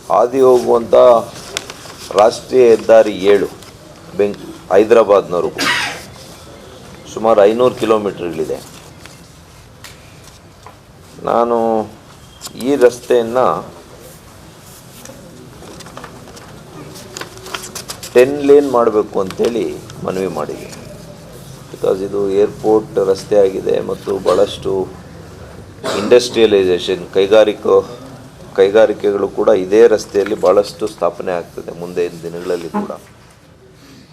ಹಾದಿ ಹೋಗುವಂಥ ರಾಷ್ಟ್ರೀಯ ಹೆದ್ದಾರಿ 7 ಹೈದರಾಬಾದ್ನವರೆಗೂ ಸುಮಾರು 500 ಕಿಲೋಮೀಟರ್ಗಳಿದೆ. ನಾನು ಈ ರಸ್ತೆಯನ್ನು 10 ಲೇನ್ ಮಾಡಬೇಕು ಅಂಥೇಳಿ ಮನವಿ ಮಾಡಿದೆ. ಬಿಕಾಸ್ ಇದು ಏರ್ಪೋರ್ಟ್ ರಸ್ತೆ ಆಗಿದೆ ಮತ್ತು ಭಾಳಷ್ಟು ಇಂಡಸ್ಟ್ರಿಯಲೈಸೇಷನ್ ಕೈಗಾರಿಕೆಗಳು ಕೂಡ ಇದೇ ರಸ್ತೆಯಲ್ಲಿ ಭಾಳಷ್ಟು ಸ್ಥಾಪನೆ ಆಗ್ತದೆ ಮುಂದಿನ ದಿನಗಳಲ್ಲಿ ಕೂಡ.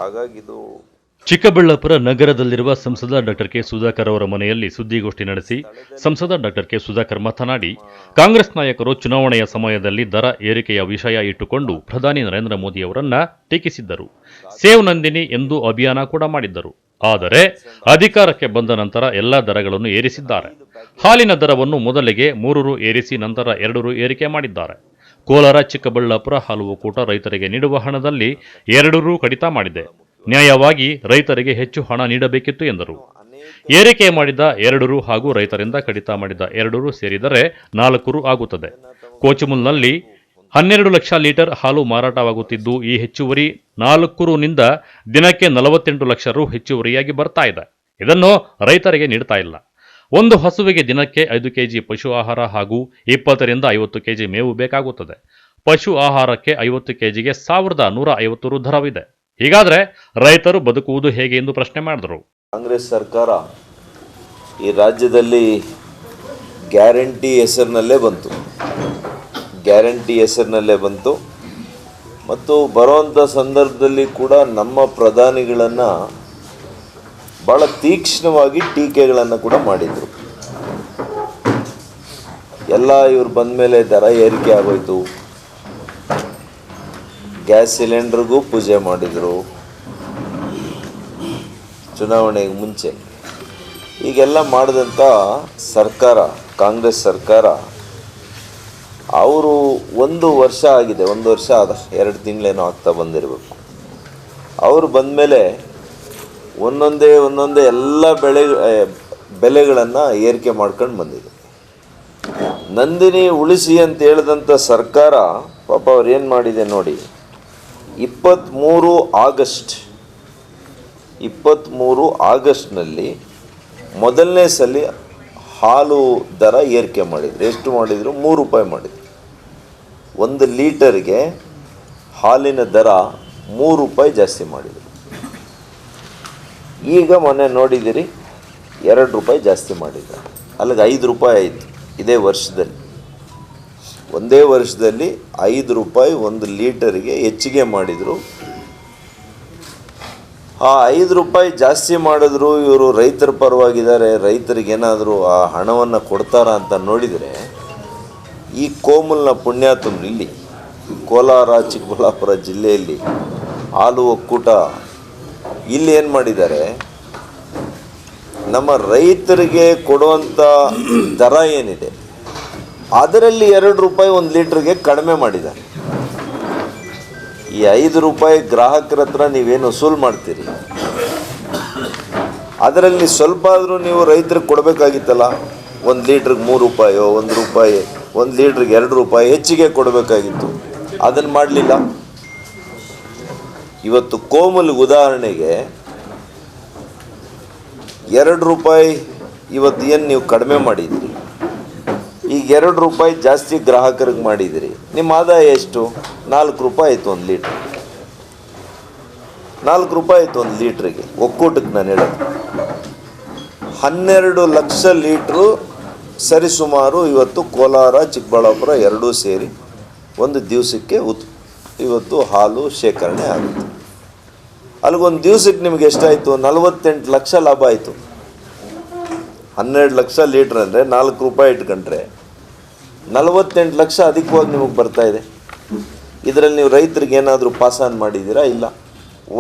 ಹಾಗಾಗಿ ಇದು ಚಿಕ್ಕಬಳ್ಳಾಪುರ ನಗರದಲ್ಲಿರುವ ಸಂಸದ ಡಾಕ್ಟರ್ ಕೆ ಸುಧಾಕರ್ ಅವರ ಮನೆಯಲ್ಲಿ ಸುದ್ದಿಗೋಷ್ಠಿ ನಡೆಸಿ ಸಂಸದ ಡಾಕ್ಟರ್ ಕೆ ಸುಧಾಕರ್ ಮಾತನಾಡಿ, ಕಾಂಗ್ರೆಸ್ ನಾಯಕರು ಚುನಾವಣೆಯ ಸಮಯದಲ್ಲಿ ದರ ಏರಿಕೆಯ ವಿಷಯ ಇಟ್ಟುಕೊಂಡು ಪ್ರಧಾನಿ ನರೇಂದ್ರ ಮೋದಿ ಅವರನ್ನ ಟೀಕಿಸಿದ್ದರು. ಸೇವ್ ನಂದಿನಿ ಎಂದು ಅಭಿಯಾನ ಕೂಡ ಮಾಡಿದ್ದರು. ಆದರೆ ಅಧಿಕಾರಕ್ಕೆ ಬಂದ ನಂತರ ಎಲ್ಲಾ ದರಗಳನ್ನು ಏರಿಸಿದ್ದಾರೆ. ಹಾಲಿನ ದರವನ್ನು ಮೊದಲಿಗೆ 3 ರು ಏರಿಸಿ ನಂತರ 2 ರು ಏರಿಕೆ ಮಾಡಿದ್ದಾರೆ. ಕೋಲಾರ ಚಿಕ್ಕಬಳ್ಳಾಪುರ ಹಾಲು ಒಕ್ಕೂಟ ರೈತರಿಗೆ ನೀಡುವ ಹಣದಲ್ಲಿ 2 ರು ಕಡಿತ ಮಾಡಿದೆ. ನ್ಯಾಯವಾಗಿ ರೈತರಿಗೆ ಹೆಚ್ಚು ಹಣ ನೀಡಬೇಕಿತ್ತು ಎಂದರು. ಏರಿಕೆ ಮಾಡಿದ 2 ರು ಹಾಗೂ ರೈತರಿಂದ ಕಡಿತ ಮಾಡಿದ 2 ರು ಸೇರಿದರೆ 4 ರು ಆಗುತ್ತದೆ. ಕೋಚಮುಲ್ನಲ್ಲಿ 12 ಲಕ್ಷ ಲೀಟರ್ ಹಾಲು ಮಾರಾಟವಾಗುತ್ತಿದ್ದು, ಈ ಹೆಚ್ಚುವರಿ 4 ರುನಿಂದ ದಿನಕ್ಕೆ 48 ಲಕ್ಷ ರು ಹೆಚ್ಚುವರಿಯಾಗಿ ಬರ್ತಾ ಇದೆ. ಇದನ್ನು ರೈತರಿಗೆ ನೀಡ್ತಾ ಇಲ್ಲ. ಒಂದು ಹಸುವಿಗೆ ದಿನಕ್ಕೆ 5 ಕೆಜಿ ಪಶು ಆಹಾರ ಹಾಗೂ 20 ರಿಂದ 50 ಕೆಜಿ ಮೇವು ಬೇಕಾಗುತ್ತದೆ. ಪಶು ಆಹಾರಕ್ಕೆ 50 ಕೆಜಿಗೆ 1150 ರು ದರವಿದೆ. ಹೀಗಾದ್ರೆ ರೈತರು ಬದುಕುವುದು ಹೇಗೆ ಎಂದು ಪ್ರಶ್ನೆ ಮಾಡಿದರು. ಕಾಂಗ್ರೆಸ್ ಸರ್ಕಾರ ಈ ರಾಜ್ಯದಲ್ಲಿ ಗ್ಯಾರಂಟಿ ಹೆಸರಿನಲ್ಲೇ ಬಂತು ಮತ್ತು ಬರುವಂಥ ಸಂದರ್ಭದಲ್ಲಿ ಕೂಡ ನಮ್ಮ ಪ್ರಧಾನಿಗಳನ್ನು ಭಾಳ ತೀಕ್ಷ್ಣವಾಗಿ ಟೀಕೆಗಳನ್ನು ಕೂಡ ಮಾಡಿದರು. ಎಲ್ಲ ಇವ್ರು ಬಂದ ಮೇಲೆ ದರ ಏರಿಕೆ ಆಗೋಯ್ತು, ಗ್ಯಾಸ್ ಸಿಲಿಂಡರ್ಗೂ ಪೂಜೆ ಮಾಡಿದರು ಚುನಾವಣೆಗೆ ಮುಂಚೆ. ಈಗೆಲ್ಲ ಮಾಡಿದಂಥ ಸರ್ಕಾರ, ಕಾಂಗ್ರೆಸ್ ಸರ್ಕಾರ, ಅವರು 1 ವರ್ಷ ಆಗಿದೆ, 1 ವರ್ಷ ಆದ 2 ತಿಂಗಳೇನೋ ಆಗ್ತಾ ಬಂದಿರಬೇಕು. ಅವರು ಬಂದಮೇಲೆ ಒಂದೊಂದೇ ಎಲ್ಲ ಬೆಲೆಗಳನ್ನು ಏರಿಕೆ ಮಾಡ್ಕೊಂಡು ಬಂದಿದೆ. ನಂದಿನಿ ಉಳಿಸಿ ಅಂತ ಹೇಳಿದಂಥ ಸರ್ಕಾರ ಪಾಪ ಅವ್ರು ಏನು ಮಾಡಿದೆ ನೋಡಿ, 23 ಆಗಸ್ಟ್ನಲ್ಲಿ ಮೊದಲನೇ ಸಲ ಹಾಲು ದರ ಏರಿಕೆ ಮಾಡಿದರು. ಎಷ್ಟು ಮಾಡಿದರು? 3 ರೂಪಾಯಿ ಮಾಡಿದರು. 1 ಲೀಟರ್ಗೆ ಹಾಲಿನ ದರ 3 ರೂಪಾಯಿ ಜಾಸ್ತಿ ಮಾಡಿದರು. ಈಗ ಮೊನ್ನೆ ನೋಡಿದಿರಿ 2 ರೂಪಾಯಿ ಜಾಸ್ತಿ ಮಾಡಿದ್ದಾರೆ. ಅಲ್ಲಿಗೆ 5 ರೂಪಾಯಿ ಆಯಿತು. ಇದೇ ವರ್ಷದಲ್ಲಿ, ಒಂದೇ ವರ್ಷದಲ್ಲಿ 5 ರೂಪಾಯಿ 1 ಲೀಟರ್ಗೆ ಹೆಚ್ಚಿಗೆ ಮಾಡಿದರು. ಆ 5 ರೂಪಾಯಿ ಜಾಸ್ತಿ ಮಾಡಿದ್ರು ಇವರು ರೈತರ ಪರವಾಗಿದ್ದಾರೆ, ರೈತರಿಗೇನಾದರೂ ಆ ಹಣವನ್ನು ಕೊಡ್ತಾರಾ ಅಂತ ನೋಡಿದರೆ, ಈ ಕೋಮಲ್ನ ಪುಣ್ಯಾತ್ಮರು ಇಲ್ಲಿ ಕೋಲಾರ ಚಿಕ್ಕಬಳ್ಳಾಪುರ ಜಿಲ್ಲೆಯಲ್ಲಿ ಹಾಲು ಒಕ್ಕೂಟ ಇಲ್ಲಿ ಏನು ಮಾಡಿದ್ದಾರೆ, ನಮ್ಮ ರೈತರಿಗೆ ಕೊಡುವಂಥ ದರ ಏನಿದೆ ಅದರಲ್ಲಿ 2 ರೂಪಾಯಿ 1 ಲೀಟ್ರಿಗೆ ಕಡಿಮೆ ಮಾಡಿದ್ದಾರೆ. ಈ 5 ರೂಪಾಯಿ ಗ್ರಾಹಕರ ಹತ್ರ ನೀವೇನು ವಸೂಲು ಮಾಡ್ತೀರಿ, ಅದರಲ್ಲಿ ಸ್ವಲ್ಪ ಆದರೂ ನೀವು ರೈತರಿಗೆ ಕೊಡಬೇಕಾಗಿತ್ತಲ್ಲ. 1 ಲೀಟ್ರಿಗೆ 3 ರೂಪಾಯೋ 1 ರೂಪಾಯಿ, 1 ಲೀಟ್ರಿಗೆ 2 ರೂಪಾಯಿ ಹೆಚ್ಚಿಗೆ ಕೊಡಬೇಕಾಗಿತ್ತು. ಅದನ್ನು ಮಾಡಲಿಲ್ಲ. ಇವತ್ತು ಕೋಮಲ್ ಉದಾಹರಣೆಗೆ 2 ರೂಪಾಯಿ ಇವತ್ತು ಏನು ನೀವು ಕಡಿಮೆ ಮಾಡಿದಿರಿ, ಈಗ 2 ರೂಪಾಯಿ ಜಾಸ್ತಿ ಗ್ರಾಹಕರಿಗೆ ಮಾಡಿದಿರಿ. ನಿಮ್ಮ ಆದಾಯ ಎಷ್ಟು? 4 ರೂಪಾಯಿ ಆಯಿತು 1 ಲೀಟ್ರ್. 4 ರೂಪಾಯಿ ಆಯಿತು 1 ಲೀಟ್ರಿಗೆ. ಒಕ್ಕೂಟಕ್ಕೆ ನಾನು ಹೇಳೋದು 12 ಲಕ್ಷ ಲೀಟ್ರು ಸರಿಸುಮಾರು ಇವತ್ತು ಕೋಲಾರ ಚಿಕ್ಕಬಳ್ಳಾಪುರ ಎರಡೂ ಸೇರಿ ಒಂದು ದಿವಸಕ್ಕೆ ಇವತ್ತು ಹಾಲು ಶೇಖರಣೆ ಆಗುತ್ತೆ. ಅಲ್ಲಿಗೊಂದು ದಿವಸಕ್ಕೆ ನಿಮಗೆ ಎಷ್ಟಾಯಿತು? 48 ಲಕ್ಷ ಲಾಭ ಆಯಿತು. 12 ಲಕ್ಷ ಲೀಟ್ರ್ ಅಂದರೆ 4 ರೂಪಾಯಿ ಇಟ್ಕೊಂಡ್ರೆ 48 ಲಕ್ಷ ಅಧಿಕವಾಗಿ ನಿಮಗೆ ಬರ್ತಾಯಿದೆ. ಇದರಲ್ಲಿ ನೀವು ರೈತರಿಗೆ ಏನಾದರೂ ಪಾಸಾನ್ ಮಾಡಿದ್ದೀರಾ? ಇಲ್ಲ.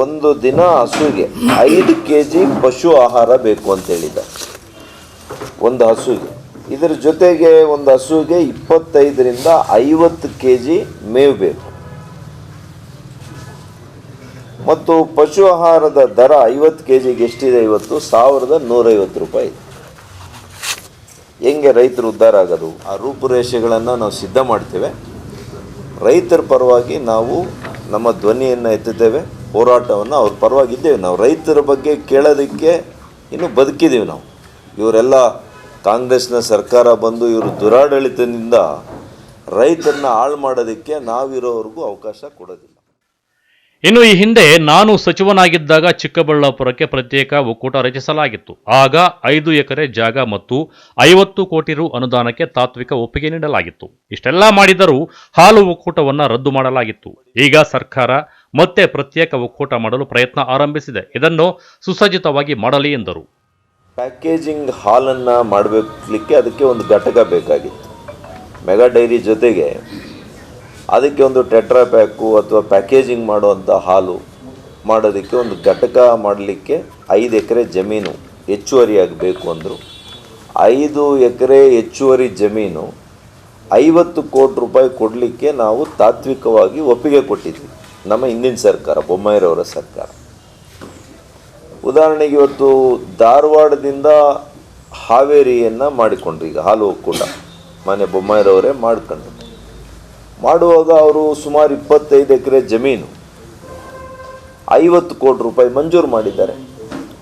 ಒಂದು ದಿನ ಹಸುವಿಗೆ 5 ಕೆಜಿ ಪಶು ಆಹಾರ ಬೇಕು ಅಂತ ಹೇಳಿದ್ದ ಒಂದು ಹಸುವಿಗೆ. ಇದರ ಜೊತೆಗೆ ಒಂದು ಹಸುವಿಗೆ 25 ರಿಂದ 50 ಕೆಜಿ ಮೇವು ಬೇಕು. ಮತ್ತು ಪಶು ಆಹಾರದ ದರ 50 ಕೆಜಿಗೆ ಎಷ್ಟಿದೆ ಇವತ್ತು? 1150 ರೂಪಾಯಿ. ಹೆಂಗೆ ರೈತರು ಉದ್ಧಾರ ಆಗೋದು? ಆ ರೂಪುರೇಷೆಗಳನ್ನು ನಾವು ಸಿದ್ಧ ಮಾಡ್ತೇವೆ. ರೈತರ ಪರವಾಗಿ ನಾವು ನಮ್ಮ ಧ್ವನಿಯನ್ನು ಎತ್ತುತ್ತೇವೆ, ಹೋರಾಟವನ್ನು ಅವ್ರ ಪರವಾಗಿದ್ದೇವೆ. ನಾವು ರೈತರ ಬಗ್ಗೆ ಕೇಳೋದಕ್ಕೆ ಇನ್ನೂ ಬದುಕಿದ್ದೀವಿ ನಾವು. ಇವರೆಲ್ಲ ಕಾಂಗ್ರೆಸ್ನ ಸರ್ಕಾರ ಬಂದು ಇವರು ದುರಾಡಳಿತದಿಂದ ರೈತರನ್ನ ಹಾಳು ಮಾಡೋದಕ್ಕೆ ನಾವಿರೋವರೆಗೂ ಅವಕಾಶ ಕೊಡೋದಿಲ್ಲ. ಇನ್ನು ಈ ಹಿಂದೆ ನಾನು ಸಚಿವನಾಗಿದ್ದಾಗ ಚಿಕ್ಕಬಳ್ಳಾಪುರಕ್ಕೆ ಪ್ರತ್ಯೇಕ ಒಕ್ಕೂಟ ರಚಿಸಲಾಗಿತ್ತು. ಆಗ 5 ಎಕರೆ ಜಾಗ ಮತ್ತು 50 ಕೋಟಿ ರು ಅನುದಾನಕ್ಕೆ ತಾತ್ವಿಕ ಒಪ್ಪಿಗೆ ನೀಡಲಾಗಿತ್ತು. ಇಷ್ಟೆಲ್ಲ ಮಾಡಿದರೂ ಹಾಲು ಒಕ್ಕೂಟವನ್ನು ರದ್ದು ಮಾಡಲಾಗಿತ್ತು. ಈಗ ಸರ್ಕಾರ ಮತ್ತೆ ಪ್ರತ್ಯೇಕ ಒಕ್ಕೂಟ ಮಾಡಲು ಪ್ರಯತ್ನ ಆರಂಭಿಸಿದೆ. ಇದನ್ನು ಸುಸಜ್ಜಿತವಾಗಿ ಮಾಡಲಿ ಎಂದರು. ಪ್ಯಾಕೇಜಿಂಗ್ ಹಾಲನ್ನು ಮಾಡಬೇಕಲಿಕ್ಕೆ ಅದಕ್ಕೆ ಒಂದು ಘಟಕ ಬೇಕಾಗಿತ್ತು. ಮೆಗಾ ಡೈರಿ ಜೊತೆಗೆ ಅದಕ್ಕೆ ಒಂದು ಟೆಟ್ರಾ ಪ್ಯಾಕು ಅಥವಾ ಪ್ಯಾಕೇಜಿಂಗ್ ಮಾಡುವಂಥ ಹಾಲು ಮಾಡೋದಕ್ಕೆ ಒಂದು ಘಟಕ ಮಾಡಲಿಕ್ಕೆ 5 ಎಕರೆ ಜಮೀನು ಹೆಚ್ಚುವರಿಯಾಗಿ ಬೇಕು ಅಂದರು. 5 ಎಕರೆ ಹೆಚ್ಚುವರಿ ಜಮೀನು 50 ಕೋಟಿ ರೂಪಾಯಿ ಕೊಡಲಿಕ್ಕೆ ನಾವು ತಾತ್ವಿಕವಾಗಿ ಒಪ್ಪಿಗೆ ಕೊಟ್ಟಿದ್ವಿ, ನಮ್ಮ ಹಿಂದಿನ ಸರ್ಕಾರ, ಬೊಮ್ಮಾಯಿರವರ ಸರ್ಕಾರ. ಉದಾಹರಣೆಗೆ ಇವತ್ತು ಧಾರವಾಡದಿಂದ ಹಾವೇರಿಯನ್ನು ಮಾಡಿಕೊಂಡ್ರು. ಈಗ ಹಾಲು ಒಕ್ಕೂಟ ಮನೆ ಬೊಮ್ಮಾಯಿರವರೇ ಮಾಡ್ಕೊಂಡ್ರು. ಮಾಡುವಾಗ ಅವರು ಸುಮಾರು 25 ಎಕರೆ ಜಮೀನು 50 ಕೋಟಿ ರೂಪಾಯಿ ಮಂಜೂರು ಮಾಡಿದ್ದಾರೆ.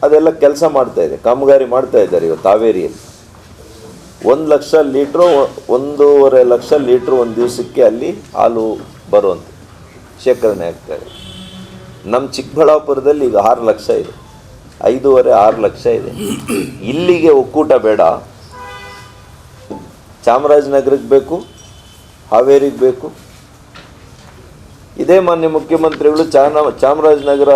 ಅದೆಲ್ಲ ಕೆಲಸ ಮಾಡ್ತಾಯಿದೆ, ಕಾಮಗಾರಿ ಮಾಡ್ತಾ ಇದ್ದಾರೆ. ಇವತ್ತು ಹಾವೇರಿಯಲ್ಲಿ 1 ಲಕ್ಷ ಲೀಟ್ರು 1.5 ಲಕ್ಷ ಲೀಟ್ರು ಒಂದು ದಿವಸಕ್ಕೆ ಅಲ್ಲಿ ಹಾಲು ಬರುವಂಥ ಶೇಖರಣೆ ಆಗ್ತಾಯಿದೆ. ನಮ್ಮ ಚಿಕ್ಕಬಳ್ಳಾಪುರದಲ್ಲಿ ಈಗ 6 ಲಕ್ಷ ಇದೆ, 5.5-6 ಲಕ್ಷ ಇದೆ. ಇಲ್ಲಿಗೆ ಒಕ್ಕೂಟ ಬೇಡ, ಚಾಮರಾಜನಗರಕ್ಕೆ ಬೇಕು, ಹಾವೇರಿಗೆ ಬೇಕು. ಇದೇ ಮಾನ್ಯ ಮುಖ್ಯಮಂತ್ರಿಗಳು ಚಾಮರಾಜನಗರ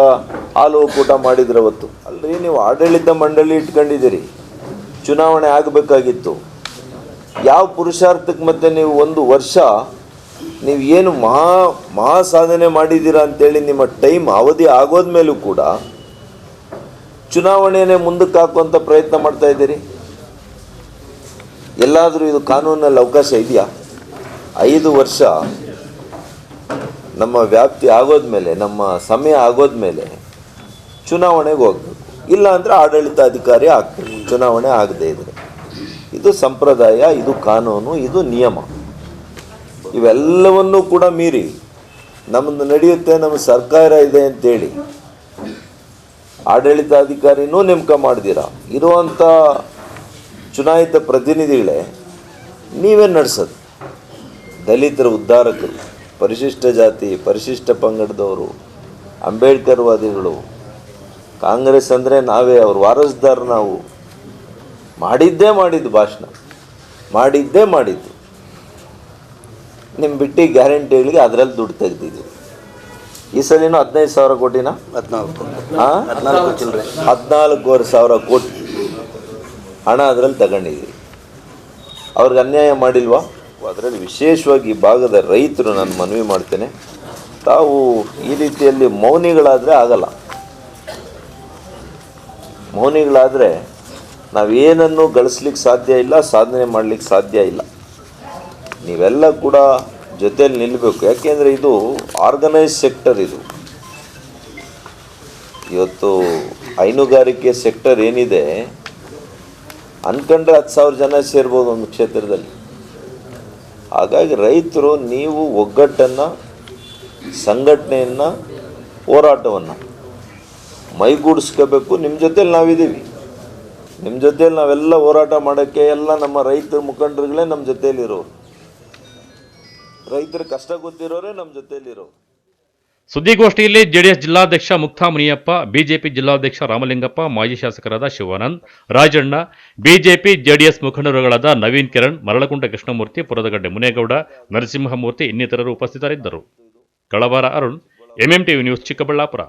ಹಾಲು ಒಕ್ಕೂಟ ಮಾಡಿದ್ರೆ ಅವತ್ತು. ಅಲ್ರಿ, ನೀವು ಆಡಳಿತ ಮಂಡಳಿ ಇಟ್ಕೊಂಡಿದ್ದೀರಿ, ಚುನಾವಣೆ ಆಗಬೇಕಾಗಿತ್ತು. ಯಾವ ಪುರುಷಾರ್ಥಕ್ಕೆ ಮತ್ತೆ ನೀವು 1 ವರ್ಷ ನೀವು ಏನು ಮಹಾ ಸಾಧನೆ ಮಾಡಿದ್ದೀರಾ ಅಂತೇಳಿ ನಿಮ್ಮ ಟೈಮ್ ಅವಧಿ ಆಗೋದ್ಮೇಲೂ ಕೂಡ ಚುನಾವಣೆಯೇ ಮುಂದಕ್ಕೆ ಹಾಕುವಂಥ ಪ್ರಯತ್ನ ಮಾಡ್ತಾ ಇದ್ದೀರಿ. ಎಲ್ಲಾದರೂ ಇದು ಕಾನೂನಲ್ಲಿ ಅವಕಾಶ ಇದೆಯಾ? 5 ವರ್ಷ ನಮ್ಮ ವ್ಯಾಪ್ತಿ ಆಗೋದ್ಮೇಲೆ, ನಮ್ಮ ಸಮಯ ಆಗೋದ್ಮೇಲೆ ಚುನಾವಣೆಗೆ ಹೋಗಬೇಕು. ಇಲ್ಲ ಅಂದರೆ ಆಡಳಿತಾಧಿಕಾರಿ ಆಗ್ಬೇಕು ಚುನಾವಣೆ ಆಗದೇ ಇದ್ದರೆ. ಇದು ಸಂಪ್ರದಾಯ, ಇದು ಕಾನೂನು, ಇದು ನಿಯಮ. ಇವೆಲ್ಲವನ್ನೂ ಕೂಡ ಮೀರಿ ನಮ್ಮದು ನಡೆಯುತ್ತೆ, ನಮ್ಮ ಸರ್ಕಾರ ಇದೆ ಅಂತೇಳಿ ಆಡಳಿತಾಧಿಕಾರಿನೂ ನೇಮಕ ಮಾಡ್ದಿರ ಇರುವಂಥ ಚುನಾಯಿತ ಪ್ರತಿನಿಧಿಗಳೇ ನೀವೇ ನಡೆಸೋದು. ದಲಿತರ ಉದ್ಧಾರಕರು, ಪರಿಶಿಷ್ಟ ಜಾತಿ, ಪರಿಶಿಷ್ಟ ಪಂಗಡದವರು, ಅಂಬೇಡ್ಕರ್ ವಾದಿಗಳು, ಕಾಂಗ್ರೆಸ್ ಅಂದರೆ ನಾವೇ ಅವ್ರ ವಾರಸ್ದಾರ. ನಾವು ಮಾಡಿದ್ದು ಭಾಷಣ ಮಾಡಿದ್ದು ನಿಮ್ಮ ಬಿಟ್ಟು ಗ್ಯಾರಂಟಿಗಳಿಗೆ ಅದರಲ್ಲಿ ದುಡ್ಡು ತೆಗೆದಿದ್ದೀವಿ. ಈ ಸಲಿನೂ 15,000 ಕೋಟಿನ 14,500 ಕೋಟಿ ಹಣ ಅದರಲ್ಲಿ ತಗೊಂಡಿದ್ದೀವಿ. ಅವ್ರಿಗೆ ಅನ್ಯಾಯ ಮಾಡಿಲ್ವಾ? ಅದರಲ್ಲಿ ವಿಶೇಷವಾಗಿ ಈ ಭಾಗದ ರೈತರು ನಾನು ಮನವಿ ಮಾಡ್ತೇನೆ, ತಾವು ಈ ರೀತಿಯಲ್ಲಿ ಮೌನಿಗಳಾದರೆ ಆಗಲ್ಲ. ಮೌನಿಗಳಾದರೆ ನಾವೇನನ್ನು ಗಳಿಸ್ಲಿಕ್ಕೆ ಸಾಧ್ಯ ಇಲ್ಲ, ಸಾಧನೆ ಮಾಡಲಿಕ್ಕೆ ಸಾಧ್ಯ ಇಲ್ಲ. ನೀವೆಲ್ಲ ಕೂಡ ಜೊತೆಯಲ್ಲಿ ನಿಲ್ಲಬೇಕು. ಯಾಕೆಂದರೆ ಇದು ಆರ್ಗನೈಸ್ ಸೆಕ್ಟರ್. ಇದು ಇವತ್ತು ಹೈನುಗಾರಿಕೆ ಸೆಕ್ಟರ್ ಏನಿದೆ ಅನ್ಕೊಂಡ್ರೆ 10,000 ಜನ ಸೇರ್ಬೋದು ಒಂದು ಕ್ಷೇತ್ರದಲ್ಲಿ. ಹಾಗಾಗಿ ರೈತರು ನೀವು ಒಗ್ಗಟ್ಟನ್ನು, ಸಂಘಟನೆಯನ್ನು, ಹೋರಾಟವನ್ನು ಮೈಗೂಡಿಸ್ಕೋಬೇಕು. ನಿಮ್ಮ ಜೊತೇಲಿ ನಾವಿದ್ದೀವಿ, ನಿಮ್ಮ ಜೊತೇಲಿ ನಾವೆಲ್ಲ ಹೋರಾಟ ಮಾಡೋಕ್ಕೆ ಎಲ್ಲ ನಮ್ಮ ರೈತರ ಮುಖಂಡರುಗಳೇ ನಮ್ಮ ಜೊತೆಯಲ್ಲಿರೋರು, ರೈತರ ಕಷ್ಟ ಗೊತ್ತಿರೋರೇ ನಮ್ಮ ಜೊತೆಯಲ್ಲಿರೋರು. ಸುದ್ದಿಗೋಷ್ಠಿಯಲ್ಲಿ ಜೆಡಿಎಸ್ ಜಿಲ್ಲಾಧ್ಯಕ್ಷ ಮುಕ್ತಾ ಮುನಿಯಪ್ಪ, ಬಿಜೆಪಿ ಜಿಲ್ಲಾಧ್ಯಕ್ಷ ರಾಮಲಿಂಗಪ್ಪ, ಮಾಜಿ ಶಾಸಕರಾದ ಶಿವಾನಂದ್, ರಾಜಣ್ಣ, ಬಿಜೆಪಿ ಜೆಡಿಎಸ್ ಮುಖಂಡರುಗಳಾದ ನವೀನ್ ಕಿರಣ್, ಮರಳಕುಂಟ ಕೃಷ್ಣಮೂರ್ತಿ, ಪುರದಗಡ್ಡೆ ಮುನೇಗೌಡ, ನರಸಿಂಹಮೂರ್ತಿ ಇನ್ನಿತರರು ಉಪಸ್ಥಿತರಿದ್ದರು. ಕಳವಾರ ಅರುಣ್, ಎಂಎಂಟಿವಿ ನ್ಯೂಸ್, ಚಿಕ್ಕಬಳ್ಳಾಪುರ.